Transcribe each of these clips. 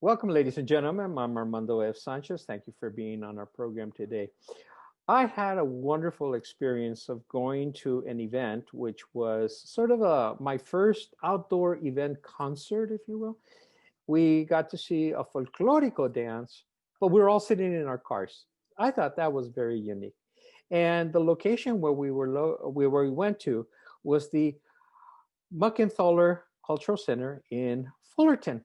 Welcome, ladies and gentlemen. I'm Armando F. Sanchez. Thank you for being on our program today. I had a wonderful experience of going to an event, which was sort of my first outdoor event concert, if you will. We got to see a folklorico dance, but we were all sitting in our cars. I thought that was very unique. And the location where where we went to was the Muck Cultural Center in Fullerton.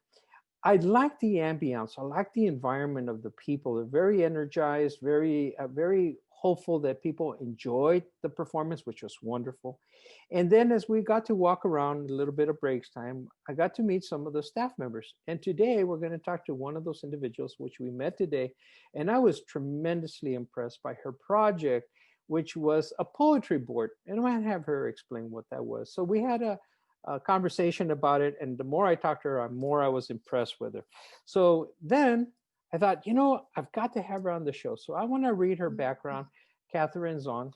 I like the ambience. I like the environment of the people. They're very energized, very hopeful that people enjoyed the performance, which was wonderful. And then as we got to walk around a little bit of breaks time, I got to meet some of the staff members. And today we're going to talk to one of those individuals, which we met today. And I was tremendously impressed by her project, which was a poetry board. And I might have her explain what that was. So we had a conversation about it, and the more I talked to her, the more I was impressed with her. So then I thought, I've got to have her on the show. So I want to read her background. Katharine Zaun.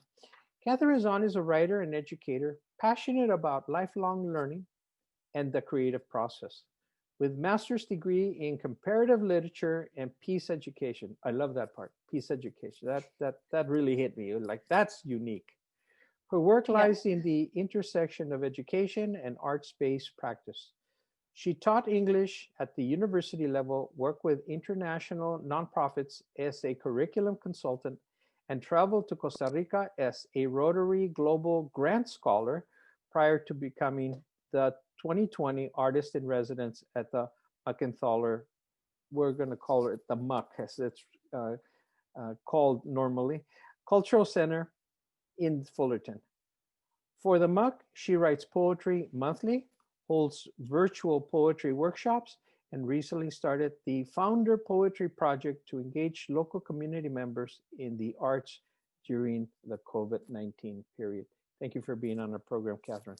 Katharine Zaun is a writer and educator, passionate about lifelong learning and the creative process. With master's degree in comparative literature and peace education. I love that part, peace education. That really hit me. Like, that's unique. Her work lies in the intersection of education and arts-based practice. She taught English at the university level, worked with international nonprofits as a curriculum consultant, and traveled to Costa Rica as a Rotary Global Grant Scholar prior to becoming the 2020 Artist in Residence at the Muckenthaler. We're going to call it the Muck, as it's called normally, Cultural Center in Fullerton. For the Muck, she writes poetry monthly, holds virtual poetry workshops, and recently started the Founder Poetry Project to engage local community members in the arts during the COVID-19 period. Thank you for being on our program, Katharine.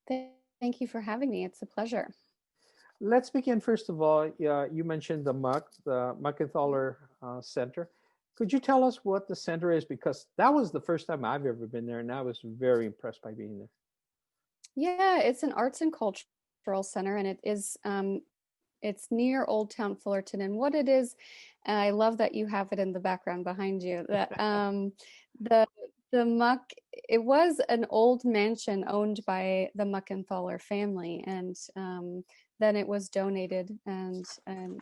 Thank you for having me. It's a pleasure. Let's begin, first of all. You mentioned the Muck, the Muckenthaler Center. Could you tell us what the center is? Because that was the first time I've ever been there, and I was very impressed by being there. Yeah, it's an arts and cultural center, and it's near Old Town Fullerton. And what it is, and I love that you have it in the background behind you. That the Muck, it was an old mansion owned by the Muckenthaler family, and then it was donated and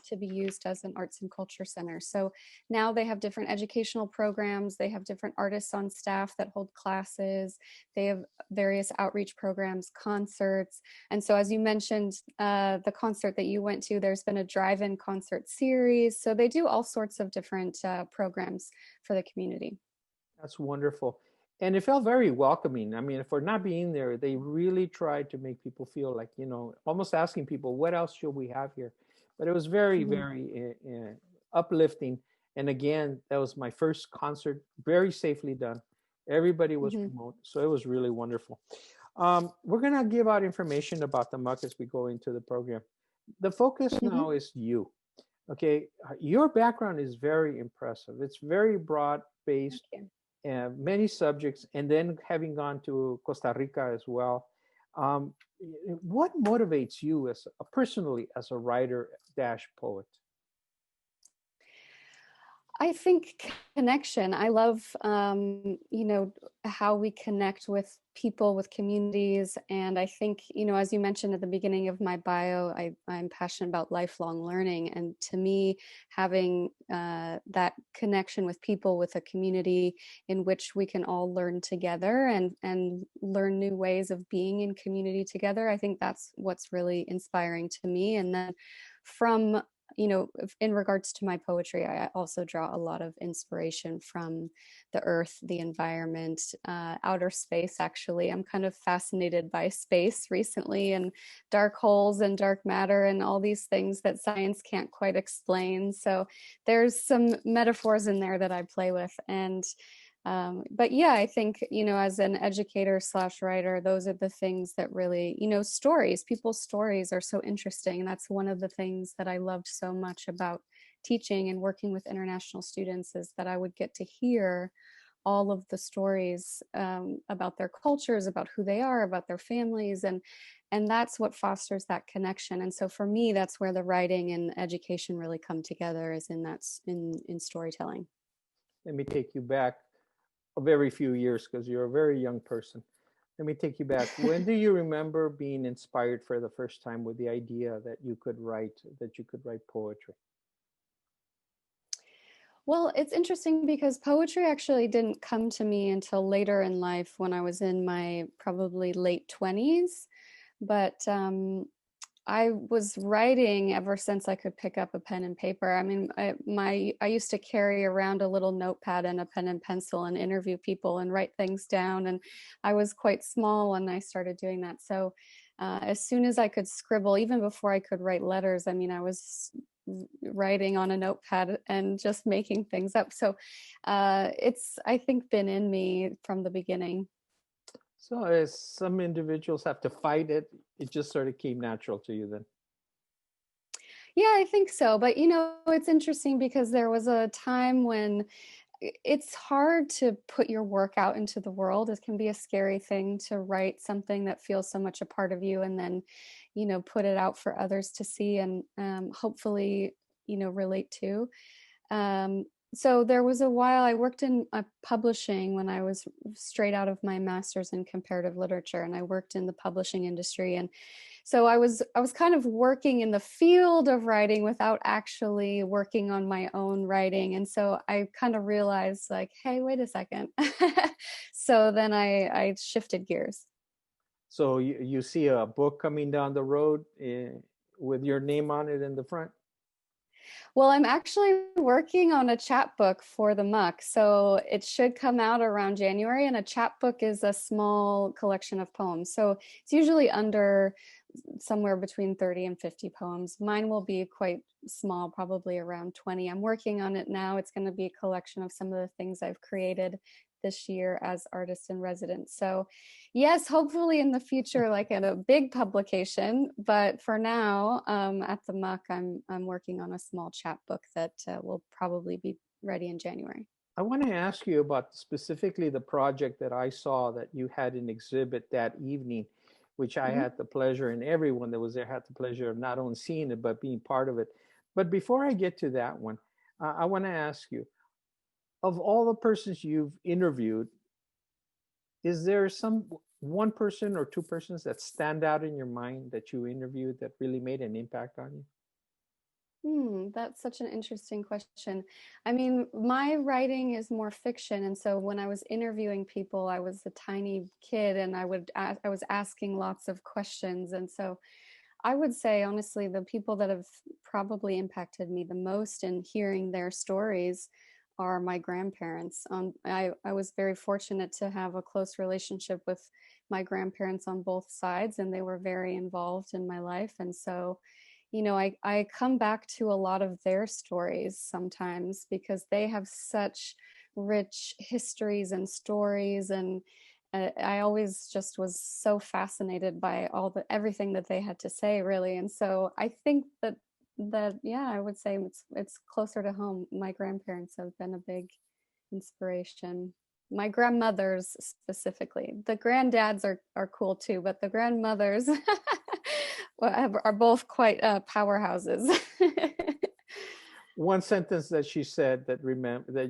to be used as an arts and culture center. So now they have different educational programs. They have different artists on staff that hold classes. They have various outreach programs, concerts. And so, as you mentioned, the concert that you went to, there's been a drive-in concert series. So they do all sorts of different programs for the community. That's wonderful. And it felt very welcoming. I mean, for not being there, they really tried to make people feel like, almost asking people, what else should we have here? But it was very, very uplifting. And again, that was my first concert, very safely done. Everybody was remote. So it was really wonderful. We're going to give out information about the Muck as we go into the program. The focus now is you. Okay. Your background is very impressive. It's very broad-based. Many subjects, and then having gone to Costa Rica as well. What motivates you personally as a writer dash poet? I think connection. I love, how we connect with people, with communities. And I think, as you mentioned at the beginning of my bio, I'm passionate about lifelong learning. And to me, having that connection with people, with a community in which we can all learn together and learn new ways of being in community together, I think that's what's really inspiring to me. And then from in regards to my poetry, I also draw a lot of inspiration from the earth, the environment, outer space. Actually, I'm kind of fascinated by space recently, and dark holes and dark matter and all these things that science can't quite explain. So there's some metaphors in there that I play with. But yeah, I think, as an educator / writer, those are the things that really, stories, people's stories are so interesting. And that's one of the things that I loved so much about teaching and working with international students, is that I would get to hear all of the stories about their cultures, about who they are, about their families, and that's what fosters that connection. And so for me, that's where the writing and education really come together, is in storytelling. Let me take you back a very few years because you're a very young person. Let me take you back. When do you remember being inspired for the first time with the idea that you could write poetry? Well, it's interesting because poetry actually didn't come to me until later in life, when I was in my probably late 20s. But I was writing ever since I could pick up a pen and paper. I mean, I used to carry around a little notepad and a pen and pencil and interview people and write things down. And I was quite small when I started doing that. So as soon as I could scribble, even before I could write letters, I mean, I was writing on a notepad and just making things up. So it's, I think, been in me from the beginning. So, as some individuals have to fight it, it just sort of came natural to you then. Yeah, I think so. But it's interesting because there was a time when it's hard to put your work out into the world. It can be a scary thing to write something that feels so much a part of you, and then, put it out for others to see and hopefully, relate to. Um, so there was a while I worked in publishing when I was straight out of my master's in comparative literature, and I worked in the publishing industry. And so I was kind of working in the field of writing without actually working on my own writing. And so I kind of realized, like, hey, wait a second. So then I shifted gears. So, you see a book coming down the road with your name on it in the front? Well, I'm actually working on a chapbook for the Muck. So it should come out around January. And a chapbook is a small collection of poems. So it's usually under somewhere between 30 and 50 poems. Mine will be quite small, probably around 20. I'm working on it now. It's going to be a collection of some of the things I've created this year as artist in residence. So yes, hopefully in the future, like at a big publication. But for now, at the Muck, I'm working on a small chapbook that will probably be ready in January. I want to ask you about specifically the project that I saw that you had an exhibit that evening, which I Mhm. had the pleasure, and everyone that was there had the pleasure of not only seeing it, but being part of it. But before I get to that one, I want to ask you, of all the persons you've interviewed, is there some one person or two persons that stand out in your mind that you interviewed that really made an impact on you? That's such an interesting question. I mean, my writing is more fiction, and so when I was interviewing people, I was a tiny kid, and I was asking lots of questions, and so I would say honestly, the people that have probably impacted me the most in hearing their stories are my grandparents. I was very fortunate to have a close relationship with my grandparents on both sides, and they were very involved in my life, and so I come back to a lot of their stories sometimes because they have such rich histories and stories. And I always just was so fascinated by everything that they had to say, really. And so I think that yeah, I would say it's closer to home. My grandparents have been a big inspiration. My grandmothers specifically. The granddads are cool too, but the grandmothers are both quite powerhouses. One sentence that she said that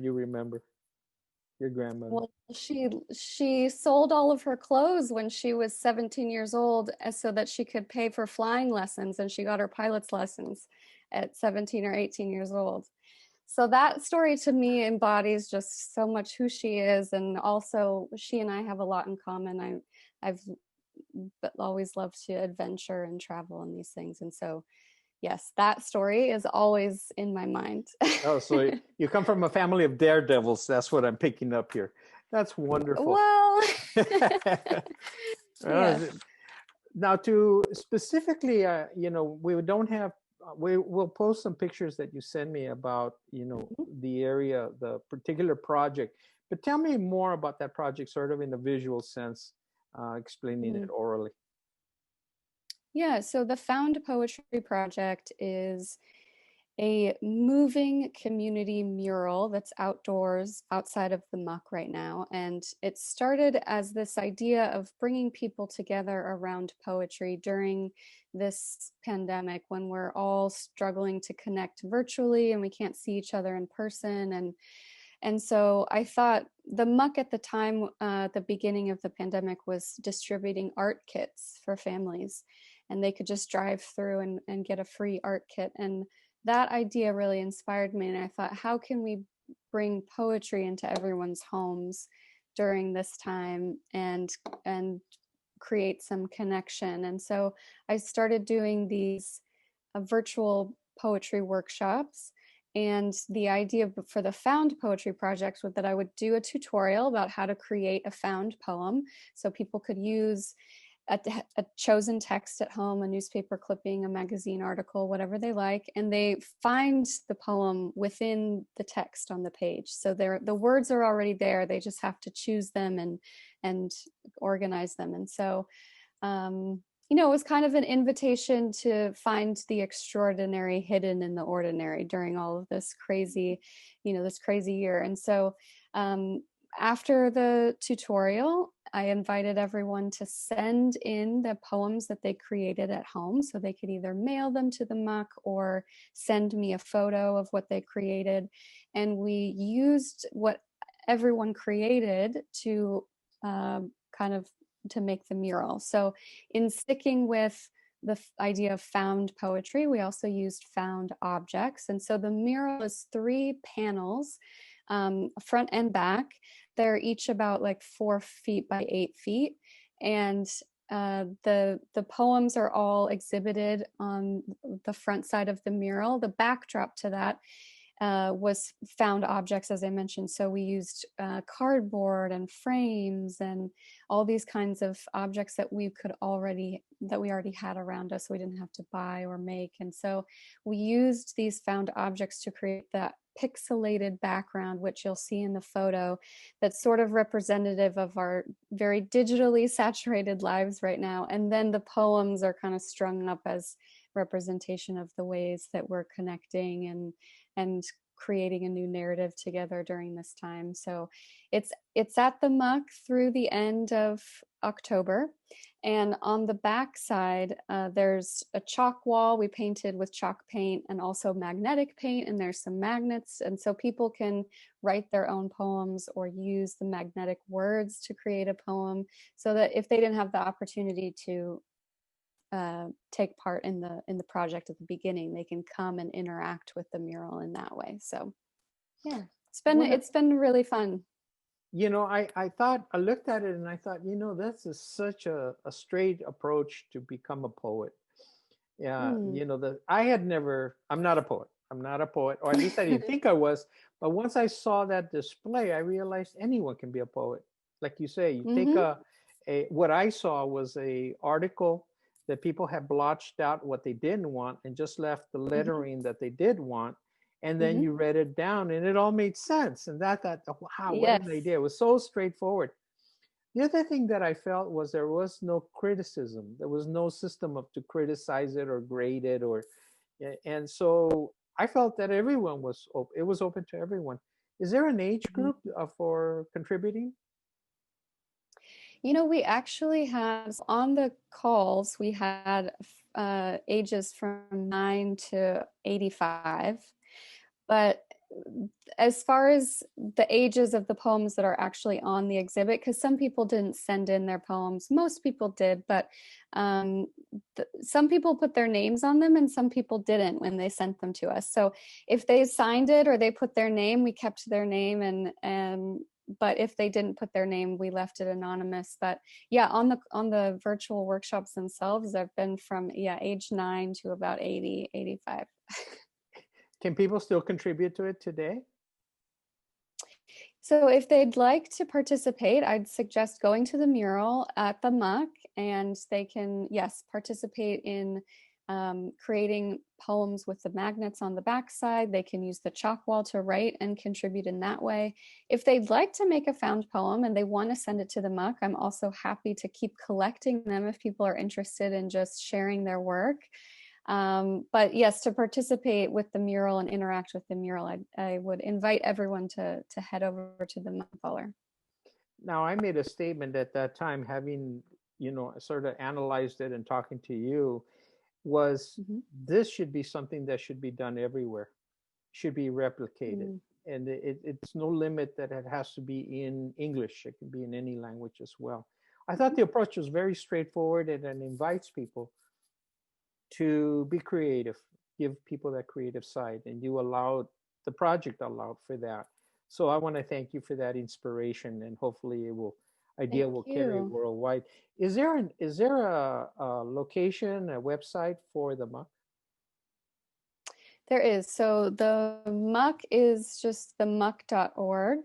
you remember, your grandmother. Well, she sold all of her clothes when she was 17 years old, so that she could pay for flying lessons, and she got her pilot's lessons at 17 or 18 years old. So that story to me embodies just so much who she is, and also she and I have a lot in common. I've always loved to adventure and travel and these things, and so yes, that story is always in my mind. Oh, so you come from a family of daredevils. That's what I'm picking up here. That's wonderful. Well, Uh, yes. Now, to specifically, we don't have. We will post some pictures that you send me about, the area, the particular project. But tell me more about that project, sort of in a visual sense, explaining it Mhm. orally. Yeah, so the Found Poetry Project is a moving community mural that's outdoors outside of the Muck right now. And it started as this idea of bringing people together around poetry during this pandemic when we're all struggling to connect virtually and we can't see each other in person. And so I thought the Muck at the time, at the beginning of the pandemic, was distributing art kits for families. And they could just drive through and get a free art kit. And that idea really inspired me. And I thought, how can we bring poetry into everyone's homes during this time and create some connection? And so I started doing these virtual poetry workshops. And the idea for the found poetry projects was that I would do a tutorial about how to create a found poem. So people could use a chosen text at home, a newspaper clipping, a magazine article, whatever they like, and they find the poem within the text on the page. So the words are already there. They just have to choose them and organize them. And so it was kind of an invitation to find the extraordinary hidden in the ordinary during all of this crazy year. And so after the tutorial, I invited everyone to send in the poems that they created at home. So they could either mail them to the Muck or send me a photo of what they created. And we used what everyone created to to make the mural. So in sticking with the idea of found poetry, we also used found objects. And so the mural is 3 panels, front and back. They're each about like 4 feet by 8 feet. And the poems are all exhibited on the front side of the mural. The backdrop to that was found objects, as I mentioned. So we used cardboard and frames and all these kinds of objects that we already had around us. So we didn't have to buy or make. And so we used these found objects to create that pixelated background, which you'll see in the photo, that's sort of representative of our very digitally saturated lives right now. And then the poems are kind of strung up as representation of the ways that we're connecting and creating a new narrative together during this time. So it's at the Muck through the end of October. And on the back side, there's a chalk wall we painted with chalk paint and also magnetic paint, and there's some magnets. And so people can write their own poems or use the magnetic words to create a poem, so that if they didn't have the opportunity to take part in the project at the beginning, they can come and interact with the mural in that way. So yeah, it's been really fun. I looked at it and I thought, this is such a straight approach to become a poet. Yeah, I'm not a poet. Or at least I didn't think I was. But once I saw that display, I realized anyone can be a poet. Like you say, you take what I saw was a article that people had blotched out what they didn't want and just left the lettering that they did want. And then you read it down and it all made sense. And wow, what an idea. It was so straightforward. The other thing that I felt was there was no criticism. There was no system to criticize it or grade it and so I felt that it was open to everyone. Is there an age group for contributing? We actually had on the calls, we had ages from 9 to 85. But as far as the ages of the poems that are actually on the exhibit, because some people didn't send in their poems, most people did, but some people put their names on them and some people didn't when they sent them to us. So if they signed it or they put their name, we kept their name, but if they didn't put their name, we left it anonymous. But yeah, on the virtual workshops themselves, I've been from age 9 to about 80, 85. Can people still contribute to it today? So if they'd like to participate, I'd suggest going to the mural at the Muck, and they can, participate in creating poems with the magnets on the backside. They can use the chalk wall to write and contribute in that way. If they'd like to make a found poem and they want to send it to the Muck, I'm also happy to keep collecting them if people are interested in just sharing their work. But yes, to participate with the mural and interact with the mural, I would invite everyone to head over to the Muck. Now, I made a statement at that time, having, sort of analyzed it and talking to you, was Mm-hmm. this should be something that should be done everywhere, should be replicated. Mm. And it's no limit that it has to be in English. It can be in any language as well. I thought the approach was very straightforward and it invites people to be creative, give people that creative side, and you allowed the project allowed for that. So I want to thank you for that inspiration, and hopefully it will idea Thank will carry you. worldwide. Is there a location, a website for the Muck? There is. So the Muck is just themuck.org.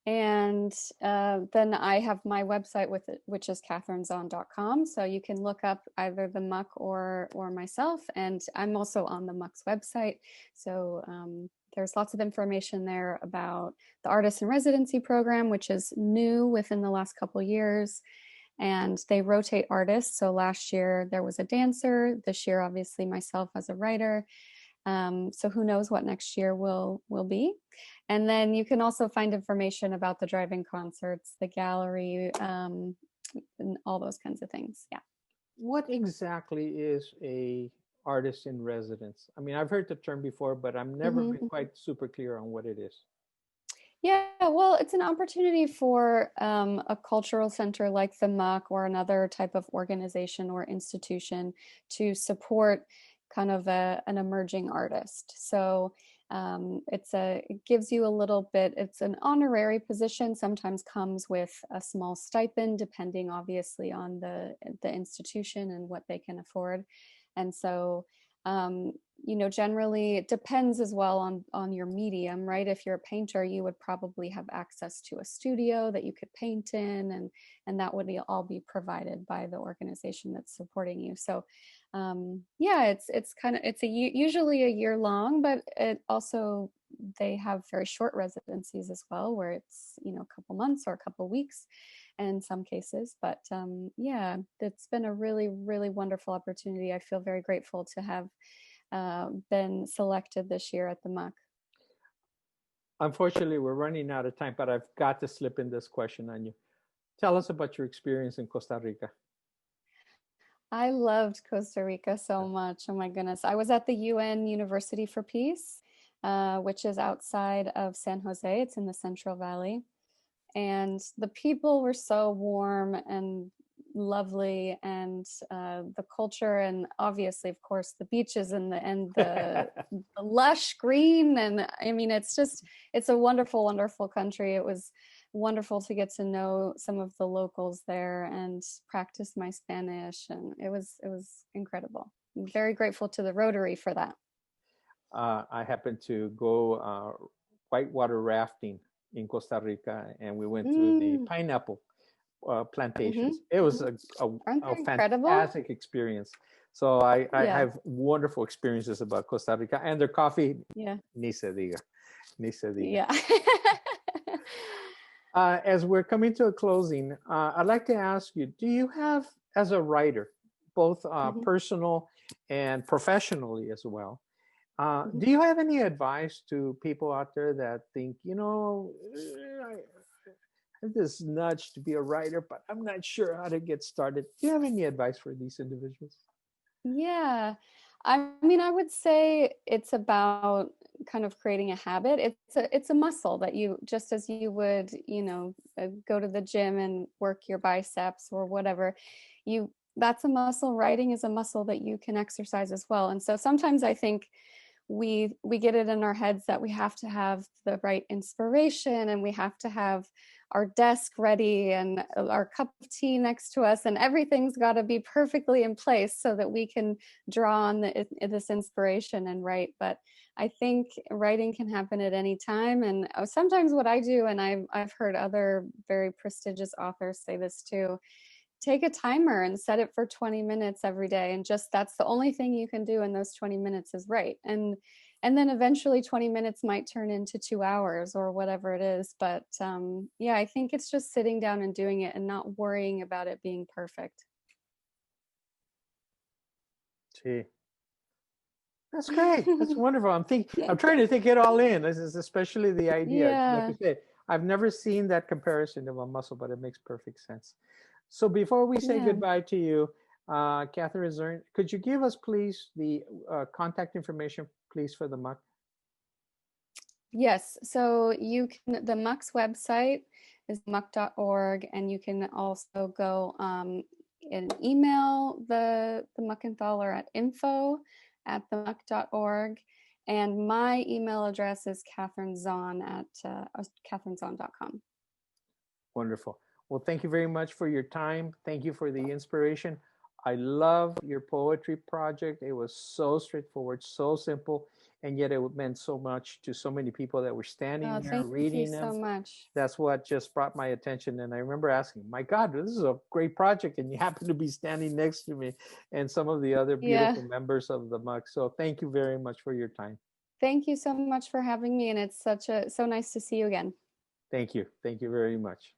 And then I have my website with it, which is katharinezaun.com. So you can look up either the Muck or myself. And I'm also on the Muck's website. So there's lots of information there about the artist in residency program, which is new within the last couple of years. And they rotate artists. So last year there was a dancer. This year, obviously, myself as a writer. So who knows what next year will be. And then you can also find information about the drive-in concerts, the gallery, and all those kinds of things. Yeah. What exactly is a artist in residence? I mean, I've heard the term before, but I've never been Mm-hmm. quite super clear on what it is. Yeah, well, it's an opportunity for a cultural center like the Muck or another type of organization or institution to support kind of an emerging artist. So it gives you a little bit. It's an honorary position. Sometimes comes with a small stipend, depending obviously on the institution and what they can afford. And so um, generally it depends as well on your medium, right? If you're a painter, you would probably have access to a studio that you could paint in, and that would all be provided by the organization that's supporting you. So yeah, it's usually a year long, but it also, they have very short residencies as well, where it's a couple months or a couple weeks in some cases. But yeah, it's been a really, really wonderful opportunity. I feel very grateful to have been selected this year at the Muck. Unfortunately, we're running out of time, but I've got to slip in this question on you. Tell us about your experience in Costa Rica. I loved Costa Rica so much. Oh my goodness. I was at the UN University for Peace, which is outside of San Jose. It's in the Central Valley. And the people were so warm and lovely, and the culture, and obviously, of course, the beaches and the lush green. And I mean, it's a wonderful, wonderful country. It was wonderful to get to know some of the locals there and practice my Spanish, and it was incredible. I'm very grateful to the Rotary for that. I happened to go whitewater rafting in Costa Rica, and we went through the Mm. pineapple Mm-hmm. plantations. It was Aren't they a incredible? fantastic experience. So I Yeah. have wonderful experiences about Costa Rica, and their coffee, Yeah. ni se diga, ni se diga. Yeah. As we're coming to a closing, I'd like to ask you, do you have, as a writer, both Mhm, personal and professionally as well, mhm. do you have any advice to people out there that think, I have this nudge to be a writer, but I'm not sure how to get started? Do you have any advice for these individuals? Yeah. I mean, I would say it's about kind of creating a habit. It's a muscle that you, just as you would, go to the gym and work your biceps or whatever, that's a muscle. Writing is a muscle that you can exercise as well. And so sometimes I think we get it in our heads that we have to have the right inspiration, and we have to have our desk ready and our cup of tea next to us, and everything's got to be perfectly in place so that we can draw on this inspiration and write. But I think writing can happen at any time. And sometimes what I do, and I've heard other very prestigious authors say this too, take a timer and set it for 20 minutes every day, and just, that's the only thing you can do in those 20 minutes is write. And then eventually 20 minutes might turn into 2 hours or whatever it is. But yeah, I think it's just sitting down and doing it and not worrying about it being perfect. Sí. That's great. That's wonderful. I'm trying to think it all in. This is especially the idea. Like you Yeah, said, I've never seen that comparison of a muscle, but it makes perfect sense. So before we say yeah. goodbye to you, Catherine Zaun, could you give us please the contact information, please, for the Muck? Yes, so you can, the Muck's website is muck.org, and you can also go and email the Muckenthaler at info@themuck.org. And my email address is katharinezaun at katharinezaun.com. Wonderful. Well, thank you very much for your time. Thank you for the inspiration. I love your poetry project. It was so straightforward, so simple, and yet it meant so much to so many people that were standing Oh, there thank you reading so them. much. That's what just brought my attention. And I remember asking, my God, this is a great project. And you happen to be standing next to me and some of the other Yeah, beautiful members of the Muck. So thank you very much for your time. thank you so much for having me, and it's so nice to see you again. Thank you. Thank you very much.